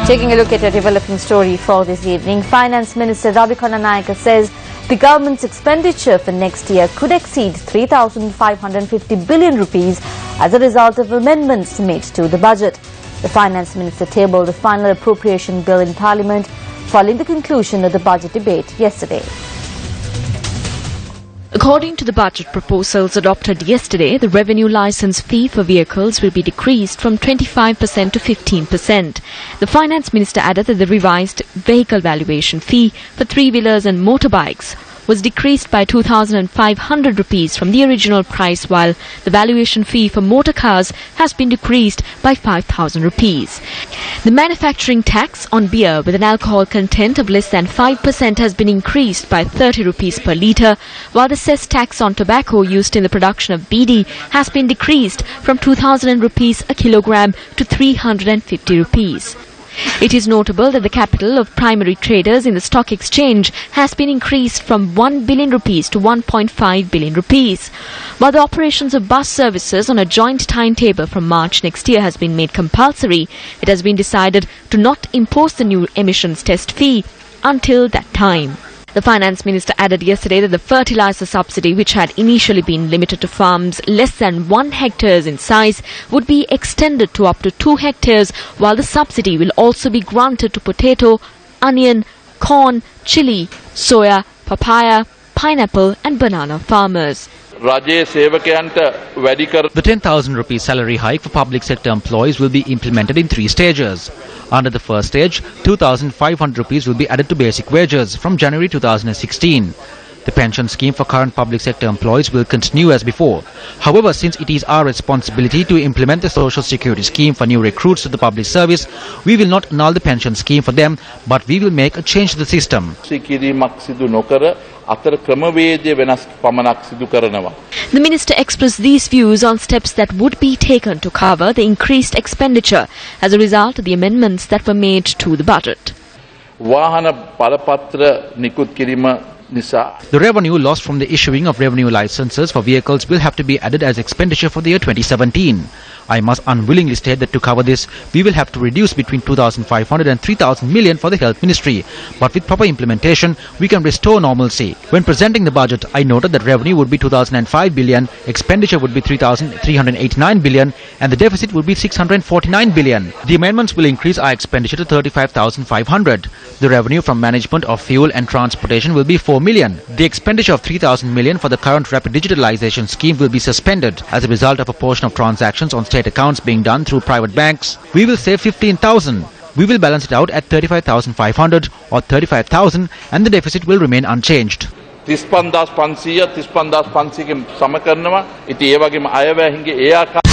Taking a look at a developing story for this evening, Finance Minister Naika says the government's expenditure for next year could exceed 3,550 billion rupees as a result of amendments made to the budget. The Finance Minister tabled the final appropriation bill in Parliament following the conclusion of the budget debate yesterday. According to the budget proposals adopted yesterday, the revenue license fee for vehicles will be decreased from 25% to 15%. The Finance Minister added that the revised vehicle valuation fee for three-wheelers and motorbikes was decreased by 2,500 rupees from the original price, while the valuation fee for motor cars has been decreased by 5,000 rupees. The manufacturing tax on beer with an alcohol content of less than 5% has been increased by 30 rupees per litre, while the cess tax on tobacco used in the production of BD has been decreased from 2,000 rupees a kilogram to 350 rupees. It is notable that the capital of primary traders in the stock exchange has been increased from 1 billion rupees to 1.5 billion rupees. While the operations of bus services on a joint timetable from March next year has been made compulsory, it has been decided to not impose the new emissions test fee until that time. The Finance Minister added yesterday that the fertilizer subsidy, which had initially been limited to farms less than 1 hectare in size, would be extended to up to 2 hectares, while the subsidy will also be granted to potato, onion, corn, chili, soya, papaya, pineapple and banana farmers. The 10,000 rupee salary hike for public sector employees will be implemented in 3 stages. Under the first stage, 2,500 rupees will be added to basic wages from January 2016. The pension scheme for current public sector employees will continue as before. However, since it is our responsibility to implement the social security scheme for new recruits to the public service, we will not annul the pension scheme for them, but we will make a change to the system. The minister expressed these views on steps that would be taken to cover the increased expenditure as a result of the amendments that were made to the budget. The revenue lost from the issuing of revenue licenses for vehicles will have to be added as expenditure for the year 2017. I must unwillingly state that to cover this, we will have to reduce between 2,500 and 3,000 million for the Health Ministry. But with proper implementation, we can restore normalcy. When presenting the budget, I noted that revenue would be 2,005 billion, expenditure would be 3,389 billion, and the deficit would be 649 billion. The amendments will increase our expenditure to 35,500. The revenue from management of fuel and transportation will be 4 million. The expenditure of 3,000 million for the current rapid digitalization scheme will be suspended as a result of a portion of transactions on state accounts being done through private banks. We will save 15,000. We will balance it out at 35,500 or 35,000 and the deficit will remain unchanged. 35,500 35,500 ගෙන් සම කරනවා. ඉතින් ඒ වගේම අයවැය හිඟේ ඒ ආකාරයට